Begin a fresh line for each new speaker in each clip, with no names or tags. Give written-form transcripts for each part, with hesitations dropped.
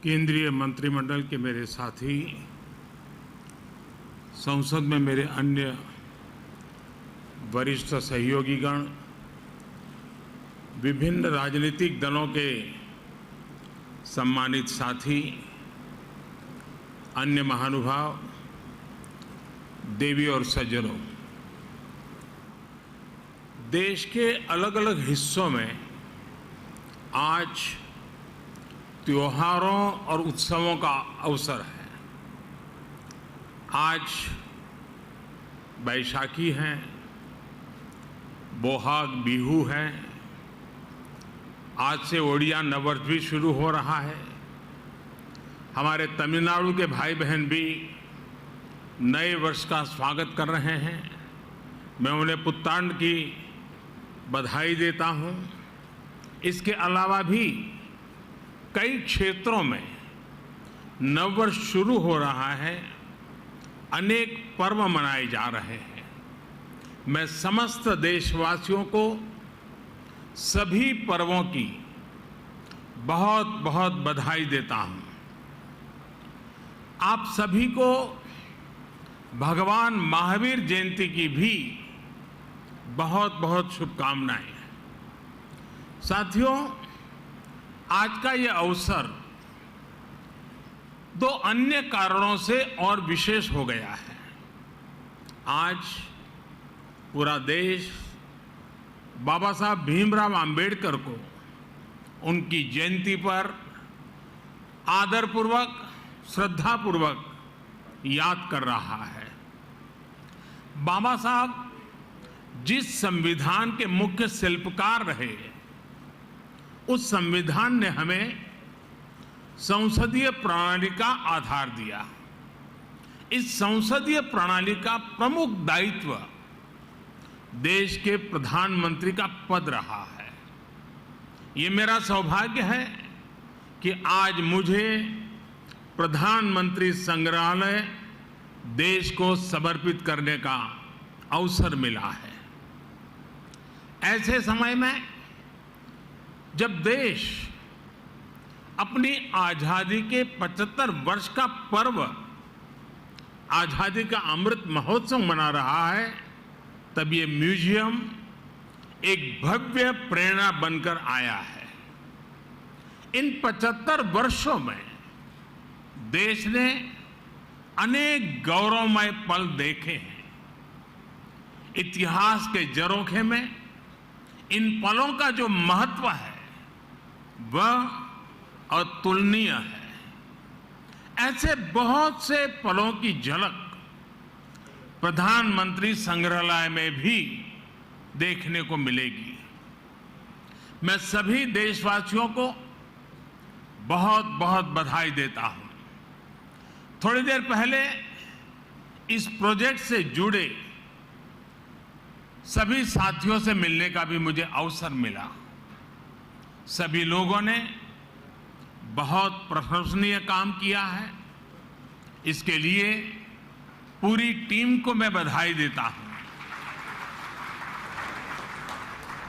केंद्रीय मंत्रिमंडल के मेरे साथी, संसद में मेरे अन्य वरिष्ठ सहयोगीगण, विभिन्न राजनीतिक दलों के सम्मानित साथी, अन्य महानुभाव, देवी और सज्जनों, देश के अलग अलग हिस्सों में आज त्योहारों और उत्सवों का अवसर है। आज बैसाखी है, बोहाग बिहू है, आज से ओडिया नववर्ष भी शुरू हो रहा है। हमारे तमिलनाडु के भाई बहन भी नए वर्ष का स्वागत कर रहे हैं। मैं उन्हें पुत्तांड की बधाई देता हूं। इसके अलावा भी कई क्षेत्रों में नववर्ष शुरू हो रहा है, अनेक पर्व मनाए जा रहे हैं। मैं समस्त देशवासियों को सभी पर्वों की बहुत बहुत बधाई देता हूं। आप सभी को भगवान महावीर जयंती की भी बहुत बहुत शुभकामनाएं। साथियों, आज का ये अवसर दो अन्य कारणों से और विशेष हो गया है। आज पूरा देश बाबा साहब भीमराव अंबेडकर को उनकी जयंती पर आदरपूर्वक, श्रद्धापूर्वक याद कर रहा है। बाबा साहब जिस संविधान के मुख्य शिल्पकार रहे, उस संविधान ने हमें संसदीय प्रणाली का आधार दिया। इस संसदीय प्रणाली का प्रमुख दायित्व देश के प्रधानमंत्री का पद रहा है। ये मेरा सौभाग्य है कि आज मुझे प्रधानमंत्री संग्रहालय देश को समर्पित करने का अवसर मिला है। ऐसे समय में जब देश अपनी आजादी के 75 वर्ष का पर्व, आजादी का अमृत महोत्सव मना रहा है, तब ये म्यूजियम एक भव्य प्रेरणा बनकर आया है। इन 75 वर्षों में देश ने अनेक गौरवमय पल देखे हैं। इतिहास के झरोखे में इन पलों का जो महत्व है वह अतुलनीय है। ऐसे बहुत से पलों की झलक प्रधानमंत्री संग्रहालय में भी देखने को मिलेगी। मैं सभी देशवासियों को बहुत बहुत बधाई देता हूं। थोड़ी देर पहले इस प्रोजेक्ट से जुड़े सभी साथियों से मिलने का भी मुझे अवसर मिला। सभी लोगों ने बहुत प्रशंसनीय काम किया है। इसके लिए पूरी टीम को मैं बधाई देता हूं।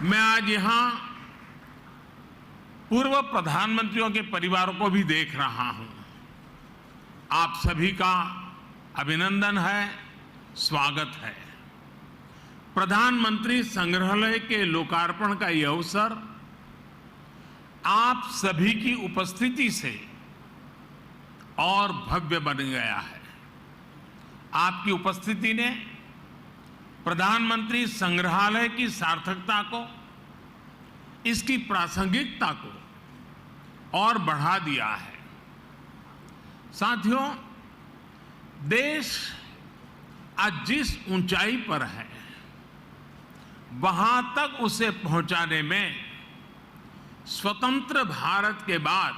मैं आज यहां पूर्व प्रधानमंत्रियों के परिवारों को भी देख रहा हूं। आप सभी का अभिनंदन है, स्वागत है। प्रधानमंत्री संग्रहालय के लोकार्पण का यह अवसर आप सभी की उपस्थिति से और भव्य बन गया है। आपकी उपस्थिति ने प्रधानमंत्री संग्रहालय की सार्थकता को, इसकी प्रासंगिकता को और बढ़ा दिया है। साथियों, देश आज जिस ऊंचाई पर है, वहां तक उसे पहुंचाने में स्वतंत्र भारत के बाद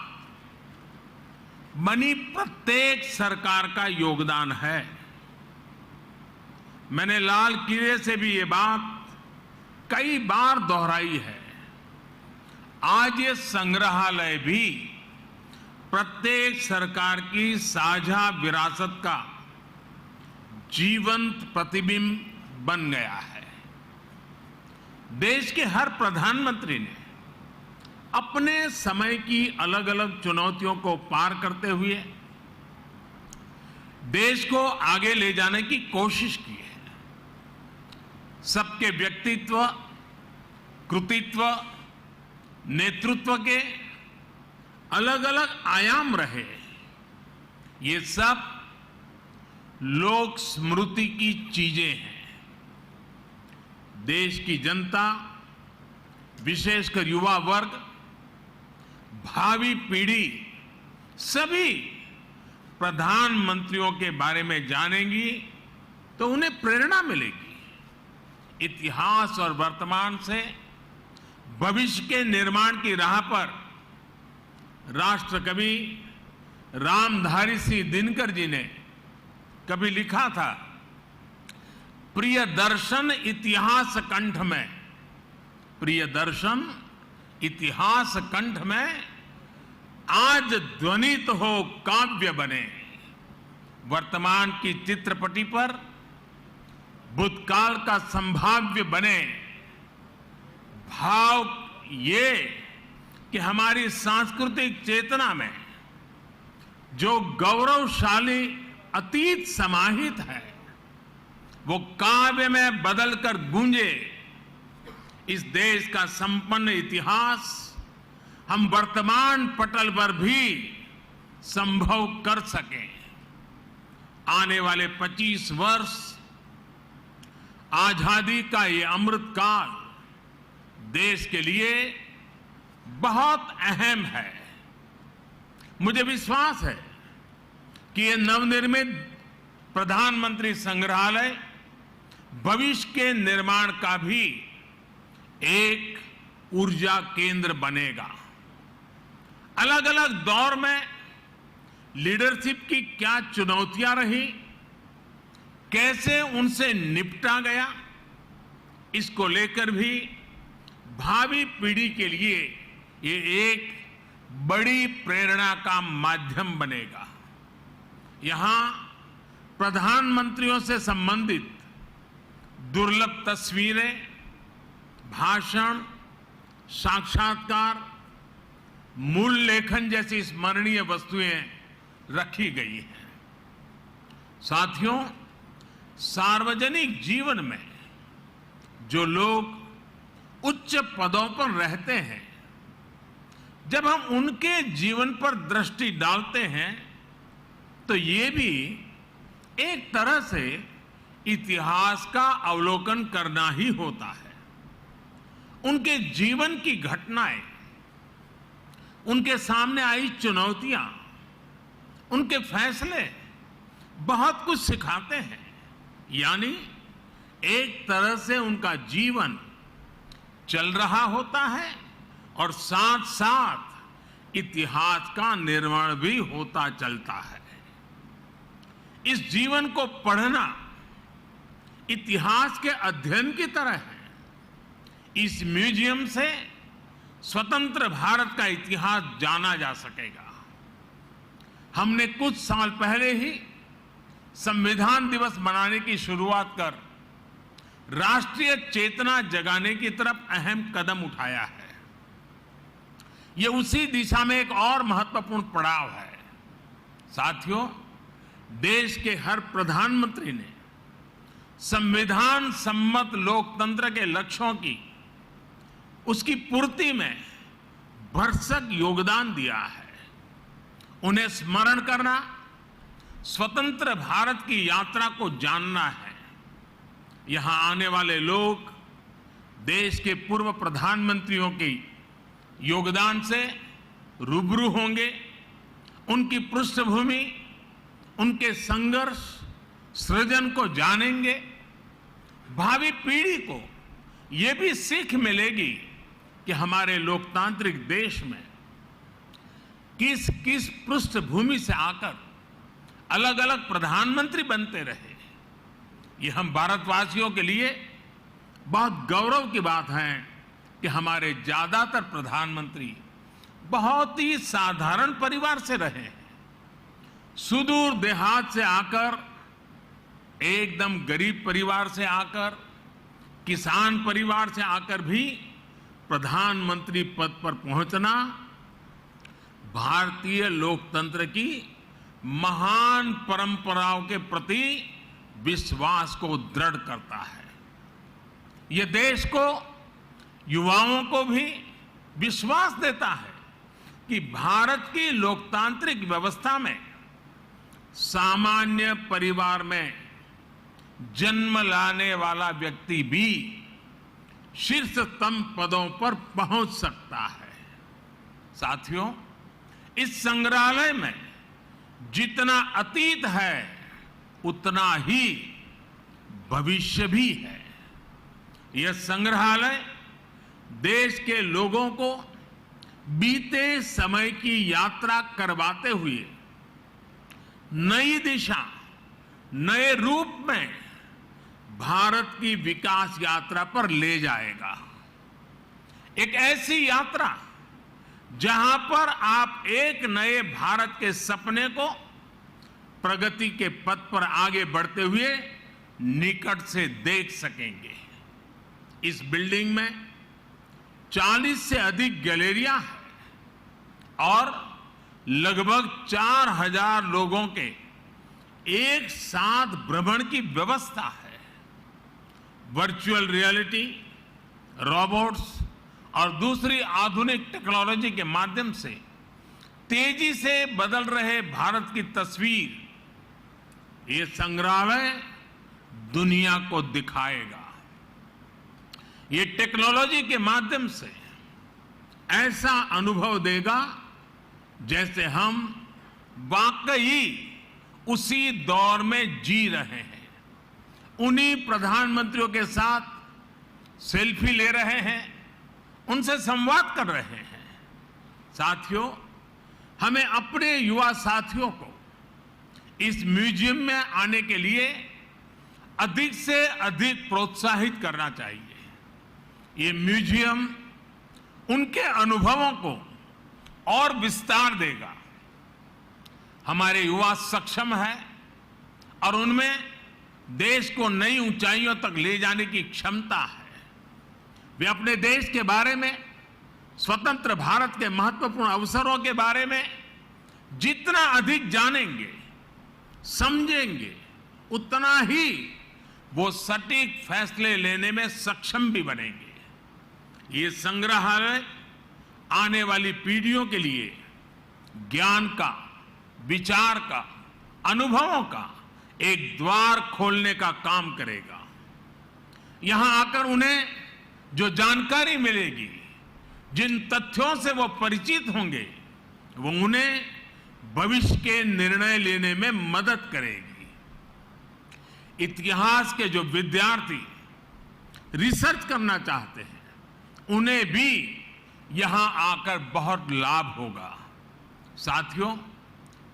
बनी प्रत्येक सरकार का योगदान है। मैंने लाल किले से भी ये बात कई बार दोहराई है। आज ये संग्रहालय भी प्रत्येक सरकार की साझा विरासत का जीवंत प्रतिबिंब बन गया है। देश के हर प्रधानमंत्री ने अपने समय की अलग अलग चुनौतियों को पार करते हुए देश को आगे ले जाने की कोशिश की है। सबके व्यक्तित्व, कृतित्व, नेतृत्व के अलग अलग आयाम रहे। ये सब लोक स्मृति की चीजें हैं। देश की जनता, विशेषकर युवा वर्ग, भावी पीढ़ी सभी प्रधानमंत्रियों के बारे में जानेंगी तो उन्हें प्रेरणा मिलेगी। इतिहास और वर्तमान से भविष्य के निर्माण की राह पर राष्ट्रकवि रामधारी सिंह दिनकर जी ने कभी लिखा था, प्रिय दर्शन इतिहास कंठ में, प्रिय दर्शन इतिहास कंठ में, आज ध्वनित हो काव्य बने। वर्तमान की चित्रपटी पर भूतकाल का संभाव्य बने। भाव ये कि हमारी सांस्कृतिक चेतना में जो गौरवशाली अतीत समाहित है वो काव्य में बदलकर गूंजे। इस देश का संपन्न इतिहास हम वर्तमान पटल पर भी संभव कर सकें। आने वाले 25 वर्ष आजादी का ये अमृत काल देश के लिए बहुत अहम है। मुझे विश्वास है कि ये नवनिर्मित प्रधानमंत्री संग्रहालय भविष्य के निर्माण का भी एक ऊर्जा केंद्र बनेगा। अलग अलग दौर में लीडरशिप की क्या चुनौतियां रही, कैसे उनसे निपटा गया, इसको लेकर भी भावी पीढ़ी के लिए ये एक बड़ी प्रेरणा का माध्यम बनेगा। यहां प्रधानमंत्रियों से संबंधित दुर्लभ तस्वीरें, भाषण, साक्षात्कार, मूल लेखन जैसी स्मरणीय वस्तुएं रखी गई हैं। साथियों, सार्वजनिक जीवन में जो लोग उच्च पदों पर रहते हैं, जब हम उनके जीवन पर दृष्टि डालते हैं तो ये भी एक तरह से इतिहास का अवलोकन करना ही होता है। उनके जीवन की घटनाएं, उनके सामने आई चुनौतियां, उनके फैसले बहुत कुछ सिखाते हैं। यानी एक तरह से उनका जीवन चल रहा होता है और साथ साथ इतिहास का निर्माण भी होता चलता है। इस जीवन को पढ़ना इतिहास के अध्ययन की तरह है। इस म्यूजियम से स्वतंत्र भारत का इतिहास जाना जा सकेगा। हमने कुछ साल पहले ही संविधान दिवस मनाने की शुरुआत कर राष्ट्रीय चेतना जगाने की तरफ अहम कदम उठाया है। यह उसी दिशा में एक और महत्वपूर्ण पड़ाव है। साथियों, देश के हर प्रधानमंत्री ने संविधान सम्मत लोकतंत्र के लक्ष्यों की, उसकी पूर्ति में भरसक योगदान दिया है। उन्हें स्मरण करना, स्वतंत्र भारत की यात्रा को जानना है। यहां आने वाले लोग देश के पूर्व प्रधानमंत्रियों के योगदान से रूबरू होंगे। उनकी पृष्ठभूमि, उनके संघर्ष, सृजन को जानेंगे। भावी पीढ़ी को यह भी सीख मिलेगी कि हमारे लोकतांत्रिक देश में किस किस पृष्ठभूमि से आकर अलग अलग प्रधानमंत्री बनते रहे। ये हम भारतवासियों के लिए बहुत गौरव की बात है कि हमारे ज्यादातर प्रधानमंत्री बहुत ही साधारण परिवार से रहे हैं। सुदूर देहात से आकर, एकदम गरीब परिवार से आकर, किसान परिवार से आकर भी प्रधानमंत्री पद पर पहुंचना भारतीय लोकतंत्र की महान परंपराओं के प्रति विश्वास को दृढ़ करता है। यह देश को, युवाओं को भी विश्वास देता है कि भारत की लोकतांत्रिक व्यवस्था में सामान्य परिवार में जन्म लाने वाला व्यक्ति भी शीर्षतम पदों पर पहुंच सकता है। साथियों, इस संग्रहालय में जितना अतीत है उतना ही भविष्य भी है। यह संग्रहालय देश के लोगों को बीते समय की यात्रा करवाते हुए नई दिशा, नए रूप में भारत की विकास यात्रा पर ले जाएगा। एक ऐसी यात्रा जहां पर आप एक नए भारत के सपने को प्रगति के पथ पर आगे बढ़ते हुए निकट से देख सकेंगे। इस बिल्डिंग में 40 से अधिक गैलरियां हैं और लगभग 4000 लोगों के एक साथ भ्रमण की व्यवस्था है। वर्चुअल रियलिटी, रोबोट्स और दूसरी आधुनिक टेक्नोलॉजी के माध्यम से तेजी से बदल रहे भारत की तस्वीर ये संग्रहालय दुनिया को दिखाएगा। ये टेक्नोलॉजी के माध्यम से ऐसा अनुभव देगा जैसे हम वाकई उसी दौर में जी रहे हैं। उन्हीं प्रधानमंत्रियों के साथ सेल्फी ले रहे हैं, उनसे संवाद कर रहे हैं। साथियों, हमें अपने युवा साथियों को इस म्यूजियम में आने के लिए अधिक से अधिक प्रोत्साहित करना चाहिए। ये म्यूजियम उनके अनुभवों को और विस्तार देगा। हमारे युवा सक्षम है और उनमें देश को नई ऊंचाइयों तक ले जाने की क्षमता है। वे अपने देश के बारे में, स्वतंत्र भारत के महत्वपूर्ण अवसरों के बारे में जितना अधिक जानेंगे, समझेंगे, उतना ही वो सटीक फैसले लेने में सक्षम भी बनेंगे। ये संग्रहालय आने वाली पीढ़ियों के लिए ज्ञान का, विचार का, अनुभवों का एक द्वार खोलने का काम करेगा। यहां आकर उन्हें जो जानकारी मिलेगी, जिन तथ्यों से वो परिचित होंगे, वो उन्हें भविष्य के निर्णय लेने में मदद करेगी। इतिहास के जो विद्यार्थी रिसर्च करना चाहते हैं, उन्हें भी यहां आकर बहुत लाभ होगा। साथियों,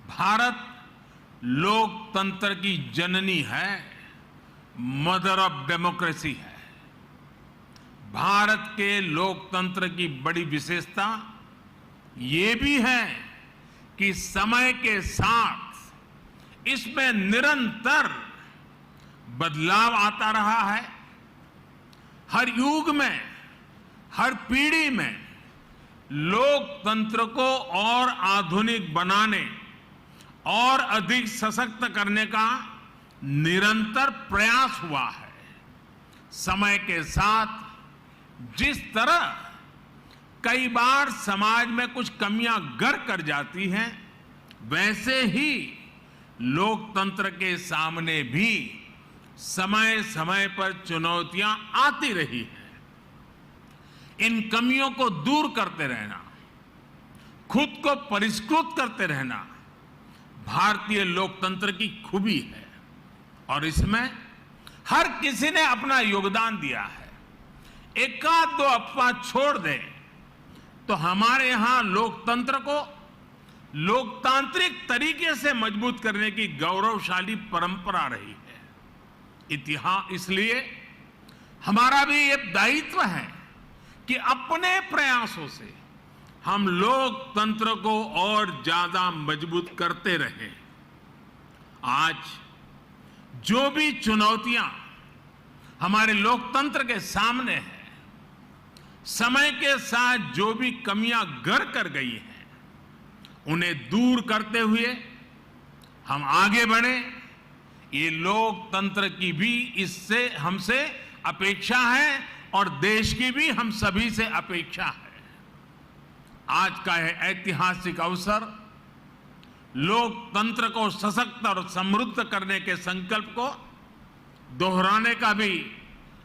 भारत लोकतंत्र की जननी है, मदर ऑफ डेमोक्रेसी है। भारत के लोकतंत्र की बड़ी विशेषता ये भी है कि समय के साथ इसमें निरंतर बदलाव आता रहा है। हर युग में, हर पीढ़ी में लोकतंत्र को और आधुनिक बनाने और अधिक सशक्त करने का निरंतर प्रयास हुआ है। समय के साथ जिस तरह कई बार समाज में कुछ कमियां घर कर जाती हैं, वैसे ही लोकतंत्र के सामने भी समय समय पर चुनौतियां आती रही हैं। इन कमियों को दूर करते रहना, खुद को परिष्कृत करते रहना भारतीय लोकतंत्र की खूबी है और इसमें हर किसी ने अपना योगदान दिया है। एकाध दो अफवाह छोड़ दें तो हमारे यहां लोकतंत्र को लोकतांत्रिक तरीके से मजबूत करने की गौरवशाली परंपरा रही है। इतिहास, इसलिए हमारा भी ये दायित्व है कि अपने प्रयासों से हम लोकतंत्र को और ज्यादा मजबूत करते रहें। आज जो भी चुनौतियां हमारे लोकतंत्र के सामने हैं, समय के साथ जो भी कमियां घर कर गई हैं, उन्हें दूर करते हुए हम आगे बढ़े। ये लोकतंत्र की भी इससे हमसे अपेक्षा है और देश की भी हम सभी से अपेक्षा है। आज का यह ऐतिहासिक अवसर लोकतंत्र को सशक्त और समृद्ध करने के संकल्प को दोहराने का भी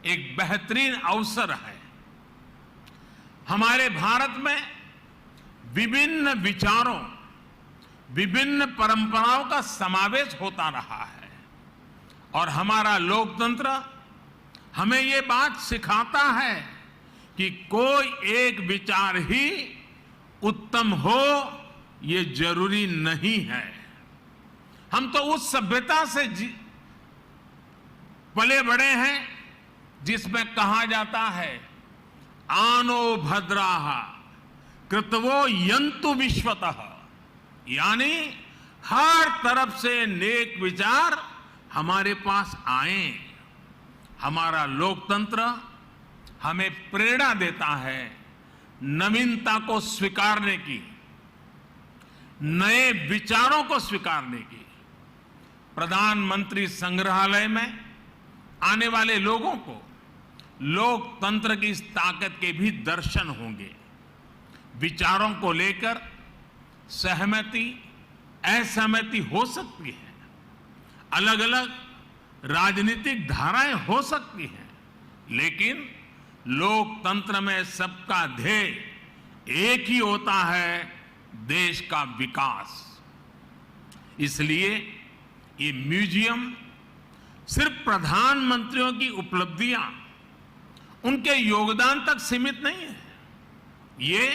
एक बेहतरीन अवसर है। हमारे भारत में विभिन्न विचारों, विभिन्न परंपराओं का समावेश होता रहा है और हमारा लोकतंत्र हमें ये बात सिखाता है कि कोई एक विचार ही उत्तम हो ये जरूरी नहीं है। हम तो उस सभ्यता से पले बड़े हैं जिसमें कहा जाता है आनो भद्राः कृतवो यन्तु विश्वतः, यानी हर तरफ से नेक विचार हमारे पास आए। हमारा लोकतंत्र हमें प्रेरणा देता है नवीनता को स्वीकारने की, नए विचारों को स्वीकारने की। प्रधानमंत्री संग्रहालय में आने वाले लोगों को लोकतंत्र की इस ताकत के भी दर्शन होंगे। विचारों को लेकर सहमति, असहमति हो सकती है, अलग अलग राजनीतिक धाराएं हो सकती हैं, लेकिन लोकतंत्र में सबका ध्येय एक ही होता है, देश का विकास। इसलिए ये म्यूजियम सिर्फ प्रधानमंत्रियों की उपलब्धियां, उनके योगदान तक सीमित नहीं है। ये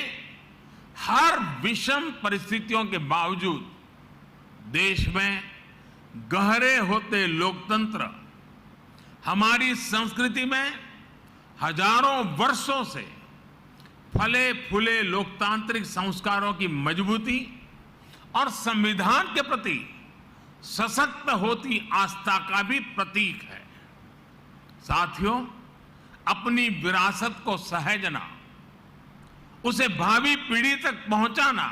हर विषम परिस्थितियों के बावजूद देश में गहरे होते लोकतंत्र, हमारी संस्कृति में हजारों वर्षों से फले फूले लोकतांत्रिक संस्कारों की मजबूती और संविधान के प्रति सशक्त होती आस्था का भी प्रतीक है। साथियों, अपनी विरासत को सहेजना, उसे भावी पीढ़ी तक पहुंचाना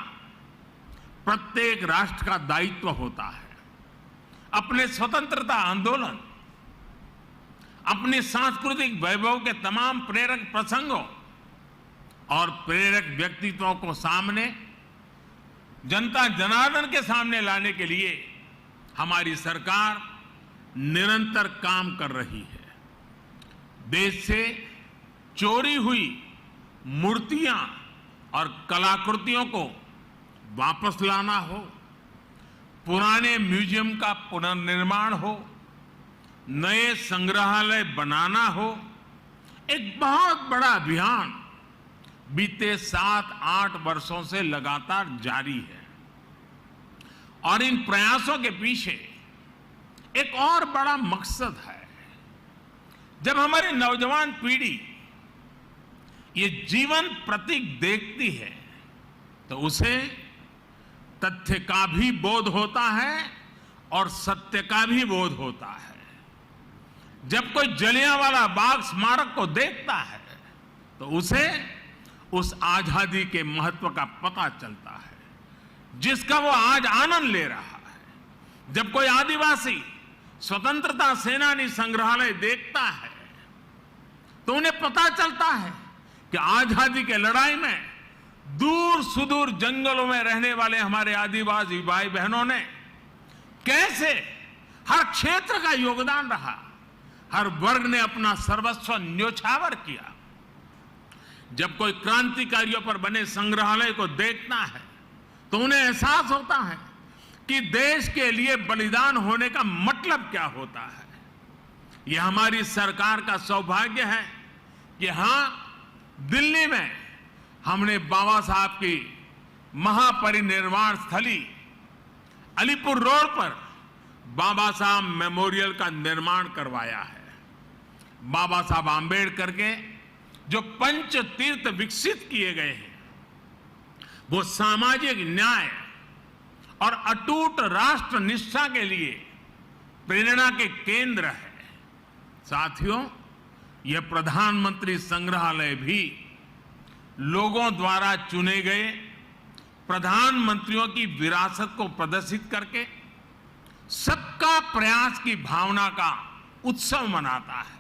प्रत्येक राष्ट्र का दायित्व होता है। अपने स्वतंत्रता आंदोलन, अपने सांस्कृतिक वैभव के तमाम प्रेरक प्रसंगों और प्रेरक व्यक्तित्वों को सामने, जनता जनार्दन के सामने लाने के लिए हमारी सरकार निरंतर काम कर रही है। देश से चोरी हुई मूर्तियां और कलाकृतियों को वापस लाना हो, पुराने म्यूजियम का पुनर्निर्माण हो, नए संग्रहालय बनाना हो, एक बहुत बड़ा अभियान बीते 7-8 वर्षों से लगातार जारी है। और इन प्रयासों के पीछे एक और बड़ा मकसद है। जब हमारी नौजवान पीढ़ी ये जीवन प्रतीक देखती है तो उसे तथ्य का भी बोध होता है और सत्य का भी बोध होता है। जब कोई जलियांवाला बाग स्मारक को देखता है तो उसे उस आजादी के महत्व का पता चलता है जिसका वो आज आनंद ले रहा है। जब कोई आदिवासी स्वतंत्रता सेनानी संग्रहालय देखता है तो उन्हें पता चलता है कि आजादी के लड़ाई में दूर सुदूर जंगलों में रहने वाले हमारे आदिवासी भाई बहनों ने कैसे हर क्षेत्र का योगदान रहा, हर वर्ग ने अपना सर्वस्व न्योछावर किया। जब कोई क्रांतिकारियों पर बने संग्रहालय को देखता है तो उन्हें एहसास होता है कि देश के लिए बलिदान होने का मतलब क्या होता है। यह हमारी सरकार का सौभाग्य है कि हां, दिल्ली में हमने बाबा साहब की महापरिनिर्वाण स्थली अलीपुर रोड पर बाबा साहब मेमोरियल का निर्माण करवाया है। बाबा साहब आंबेडकर के जो पंच तीर्थ विकसित किए गए हैं वो सामाजिक न्याय और अटूट राष्ट्र निष्ठा के लिए प्रेरणा के केंद्र है। साथियों, यह प्रधानमंत्री संग्रहालय भी लोगों द्वारा चुने गए प्रधानमंत्रियों की विरासत को प्रदर्शित करके सबका प्रयास की भावना का उत्सव मनाता है।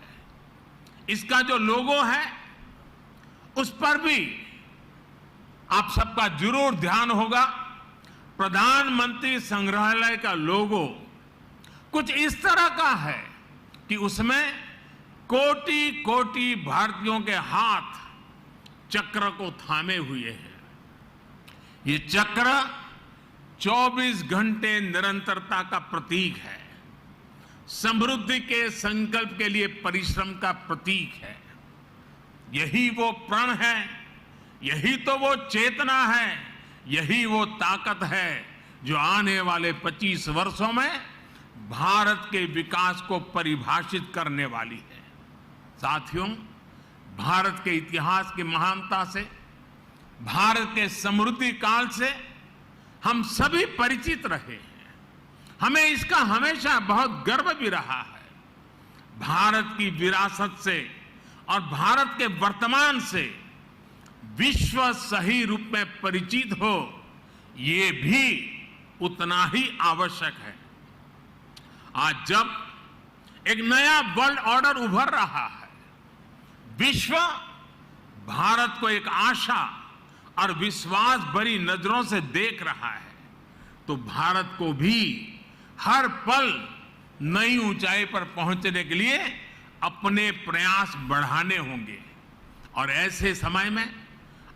इसका जो लोगो है उस पर भी आप सबका जरूर ध्यान होगा। प्रधानमंत्री संग्रहालय का लोगो कुछ इस तरह का है कि उसमें कोटि कोटि भारतीयों के हाथ चक्र को थामे हुए हैं। ये चक्र 24 घंटे निरंतरता का प्रतीक है, समृद्धि के संकल्प के लिए परिश्रम का प्रतीक है। यही वो प्रण है, यही तो वो चेतना है, यही वो ताकत है जो आने वाले 25 वर्षों में भारत के विकास को परिभाषित करने वाली है। साथियों, भारत के इतिहास की महानता से, भारत के समृद्धि काल से हम सभी परिचित रहे हैं। हमें इसका हमेशा बहुत गर्व भी रहा है। भारत की विरासत से और भारत के वर्तमान से विश्व सही रूप में परिचित हो, ये भी उतना ही आवश्यक है। आज जब एक नया वर्ल्ड ऑर्डर उभर रहा है, विश्व भारत को एक आशा और विश्वास भरी नजरों से देख रहा है, तो भारत को भी हर पल नई ऊंचाई पर पहुंचने के लिए अपने प्रयास बढ़ाने होंगे। और ऐसे समय में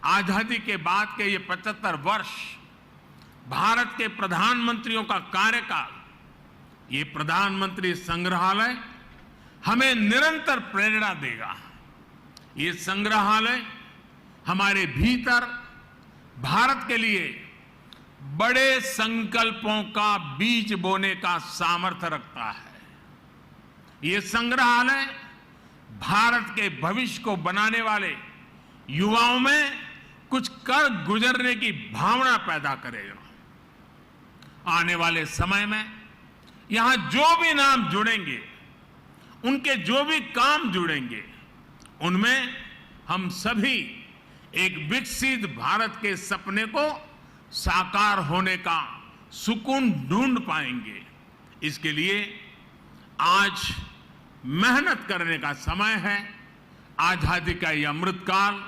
आजादी के बाद के ये 75 वर्ष भारत के प्रधानमंत्रियों का कार्यकाल, ये प्रधानमंत्री संग्रहालय हमें निरंतर प्रेरणा देगा। ये संग्रहालय हमारे भीतर भारत के लिए बड़े संकल्पों का बीज बोने का सामर्थ्य रखता है। ये संग्रहालय भारत के भविष्य को बनाने वाले युवाओं में कुछ कर गुजरने की भावना पैदा करेगा। आने वाले समय में यहां जो भी नाम जुड़ेंगे, उनके जो भी काम जुड़ेंगे, उनमें हम सभी एक विकसित भारत के सपने को साकार होने का सुकून ढूंढ पाएंगे। इसके लिए आज मेहनत करने का समय है। आजादी का यह अमृतकाल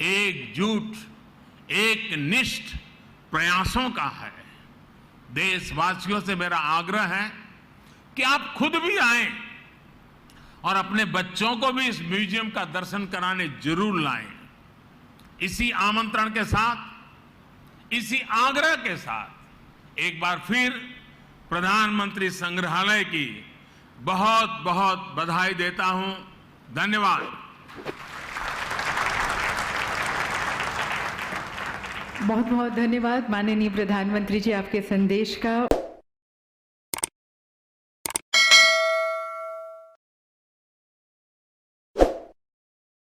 एकजुट, एक निष्ठ प्रयासों का है। देशवासियों से मेरा आग्रह है कि आप खुद भी आएं और अपने बच्चों को भी इस म्यूजियम का दर्शन कराने जरूर लाएं। इसी आमंत्रण के साथ, इसी आग्रह के साथ एक बार फिर प्रधानमंत्री संग्रहालय की बहुत बहुत बधाई देता हूं। धन्यवाद।
बहुत बहुत धन्यवाद माननीय प्रधानमंत्री जी, आपके संदेश का।